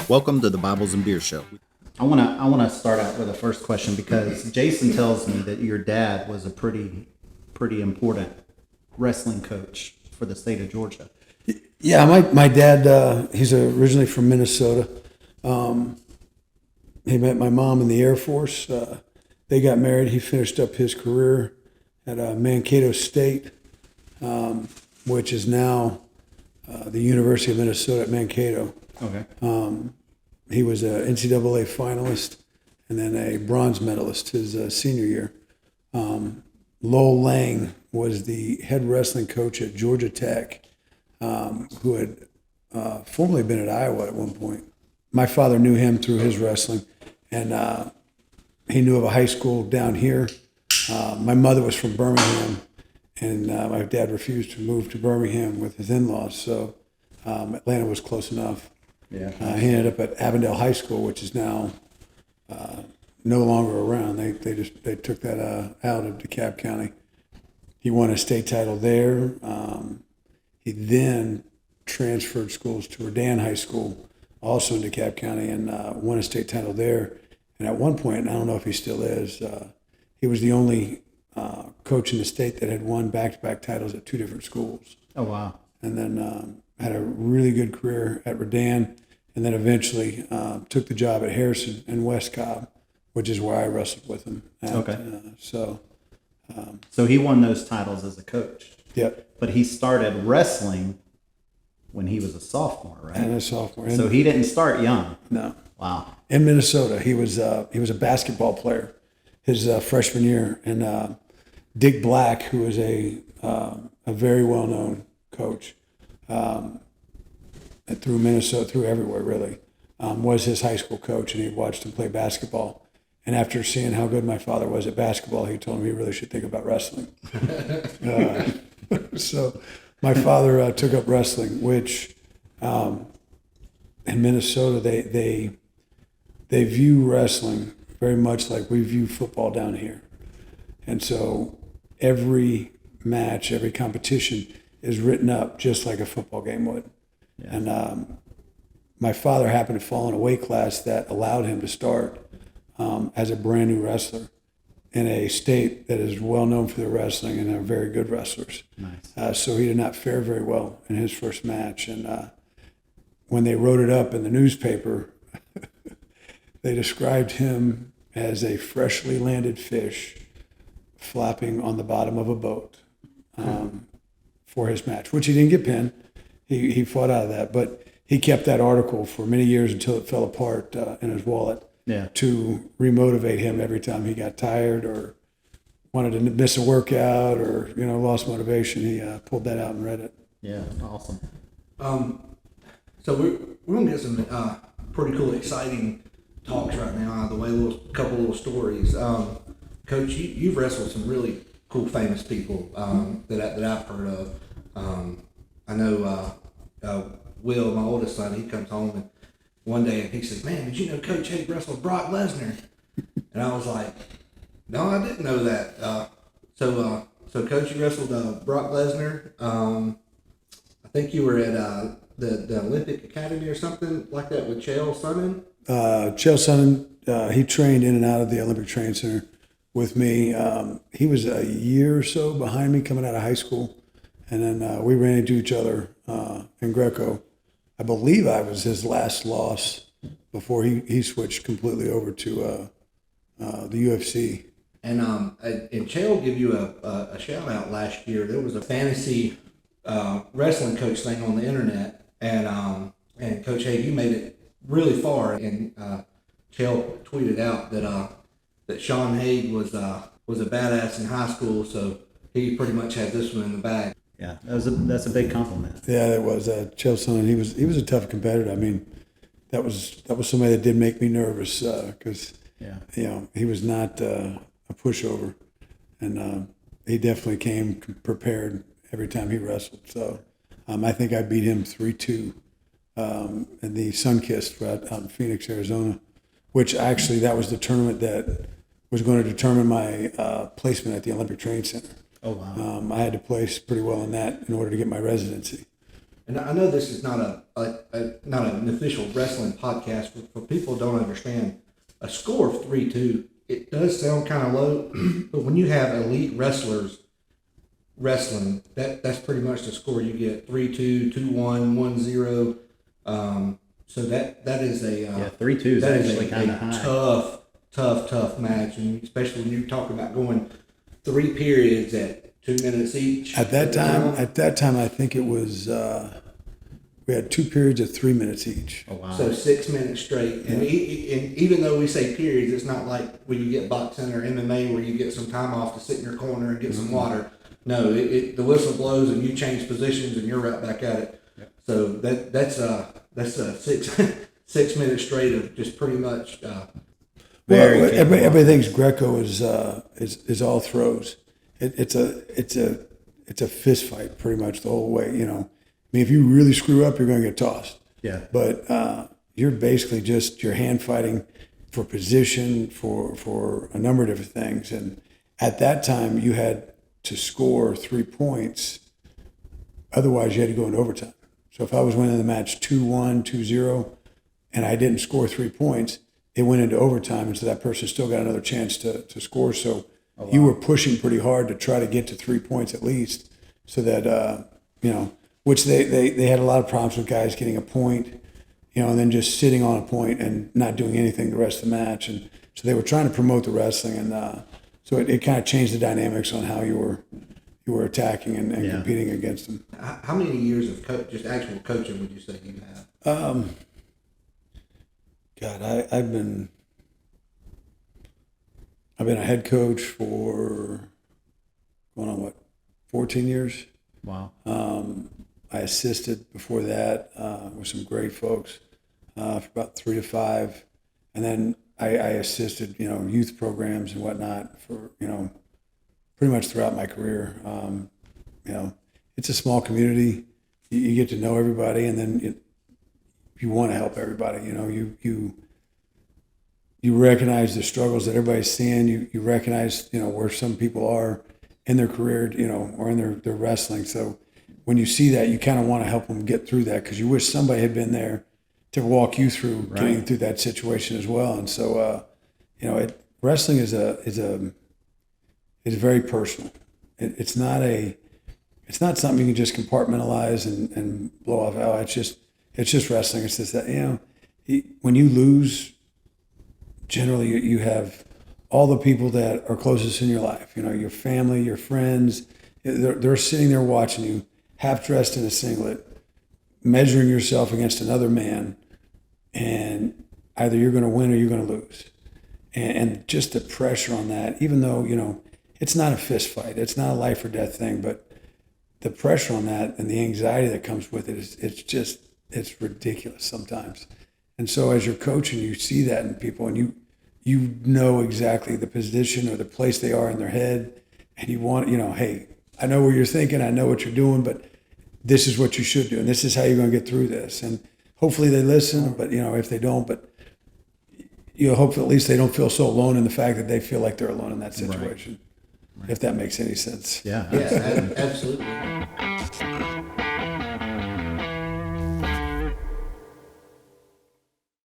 Welcome to the Bibles and Beer Show. I want to start out with the first question because Jason tells me that your dad was a pretty important wrestling coach for the state of Georgia. Yeah, my dad, he's originally from Minnesota. He met my mom in the Air Force. They got married. He finished up his career at Mankato State, which is now the University of Minnesota at Mankato. Okay. He was an NCAA finalist and then a bronze medalist his senior year. Lowell Lang was the head wrestling coach at Georgia Tech, who had formerly been at Iowa at one point. My father knew him through his wrestling, and he knew of a high school down here. My mother was from Birmingham, and my dad refused to move to Birmingham with his in-laws, so Atlanta was close enough. Yeah. He ended up at Avondale High School, which is now no longer around. They took that out of DeKalb County. He won a state title there. He then transferred schools to Redan High School, also in DeKalb County, and won a state title there. And at one point, and I don't know if he still is, he was the only coach in the state that had won back-to-back titles at two different schools. Oh, wow. And then had a really good career at Redan, and then eventually took the job at Harrison and West Cobb, which is where I wrestled with him. Okay. So he won those titles as a coach. Yep. But he started wrestling when he was a sophomore, right? And a sophomore. So he didn't start young. No. Wow. In Minnesota, he was a basketball player his freshman year, and Dick Black, who was a very well-known coach through Minnesota, through everywhere really, was his high school coach, and he watched him play basketball. And after seeing how good my father was at basketball, he told him he really should think about wrestling. So my father took up wrestling, which in Minnesota they view wrestling very much like we view football down here. And so every match, every competition is written up just like a football game would. Yeah. And my father happened to fall in a weight class that allowed him to start as a brand new wrestler in a state that is well known for their wrestling and are very good wrestlers. Nice. So he did not fare very well in his first match. And when they wrote it up in the newspaper, they described him as a freshly landed fish flapping on the bottom of a boat for his match, which he didn't get pinned. He fought out of that, but he kept that article for many years until it fell apart in his wallet. Yeah. To remotivate him every time he got tired or wanted to miss a workout or lost motivation. He pulled that out and read it. Yeah, awesome. So we're gonna get some pretty cool, exciting talks right now out of the way. A couple little stories. Coach, you've wrestled some really cool, famous people that I've heard of. I know Will, my oldest son, he comes home and one day and he says, "Man, did you know Coach Hage wrestled Brock Lesnar?" And I was like, "No, I didn't know that." So Coach, you wrestled Brock Lesnar. I think you were at the Olympic Academy or something like that with Chael Sonnen. Chael Sonnen, he trained in and out of the Olympic Training Center with me. He was a year or so behind me coming out of high school, and then we ran into each other in Greco. I believe I was his last loss before he switched completely over to the UFC. And Chael give you a shout out last year. There was a fantasy wrestling coach thing on the internet, and Coach Hage, you made it really far. And Chael tweeted out that Sean Hage was a badass in high school, so he pretty much had this one in the bag. Yeah, that's a big compliment. Yeah, that was Chael Sonnen. He was a tough competitor. I mean, that was somebody that did make me nervous because he was not a pushover, and he definitely came prepared every time he wrestled. So I think I beat him 3-2 in the Sunkist out in Phoenix, Arizona, which actually that was the tournament that was going to determine my placement at the Olympic Training Center. Oh, wow. I had to place pretty well in that in order to get my residency. and I know this is not not an official wrestling podcast, for people who don't understand, a score of 3-2, it does sound kind of low, but when you have elite wrestlers wrestling, that's pretty much the score you get: 3-2, 2-1, 1-0. So that is a 3-2 is actually kind of high. Tough match, and especially when you talk about going 3 periods at 2 minutes each. At that time, I think it was we had 2 periods of 3 minutes each. Oh, wow. So 6 minutes straight, and even though we say periods, it's not like when you get boxing or MMA where you get some time off to sit in your corner and get some water. No, the whistle blows and you change positions and you're right back at it. Yep. So that's a 6 minutes straight of just pretty much. Everybody thinks Greco is all throws. It's a fist fight pretty much the whole way. You know, I mean, if you really screw up, you're going to get tossed. Yeah. But you're basically just your hand fighting for position, for a number of different things. And at that time, you had to score 3 points. Otherwise, you had to go into overtime. So if I was winning the match 2-1, 2-0, and I didn't score 3 points, it went into overtime, and so that person still got another chance to score. So you were pushing pretty hard to try to get to 3 points at least, so that which they had a lot of problems with guys getting a point, and then just sitting on a point and not doing anything the rest of the match. And so they were trying to promote the wrestling, and so it kind of changed the dynamics on how you were attacking and competing against them. How many years of just actual coaching would you say you have? God, I've been a head coach for going on 14 years. Wow. I assisted before that with some great folks for about 3 to 5, and then I assisted youth programs and whatnot for pretty much throughout my career. It's a small community. You get to know everybody, and then you want to help everybody. You recognize the struggles that everybody's seeing. You recognize where some people are in their career, or in their wrestling. So when you see that, you kind of want to help them get through that, because you wish somebody had been there to walk you through getting through that situation as well. And so wrestling is very personal. It's not something you can just compartmentalize and blow off. Oh, it's just wrestling. It's just that, when you lose, generally you have all the people that are closest in your life, your family, your friends, they're sitting there watching you, half dressed in a singlet, measuring yourself against another man, and either you're going to win or you're going to lose. And just the pressure on that, even though, it's not a fist fight, it's not a life or death thing, but the pressure on that and the anxiety that comes with it it's ridiculous sometimes. And so as you're coaching, you see that in people, and you know exactly the position or the place they are in their head, and you want, hey, I know where you're thinking, I know what you're doing, but this is what you should do, and this is how you're going to get through this. And hopefully they listen, but if they don't, but hope at least they don't feel so alone in the fact that they feel like they're alone in that situation. Right. If that makes any sense. Yeah, absolutely.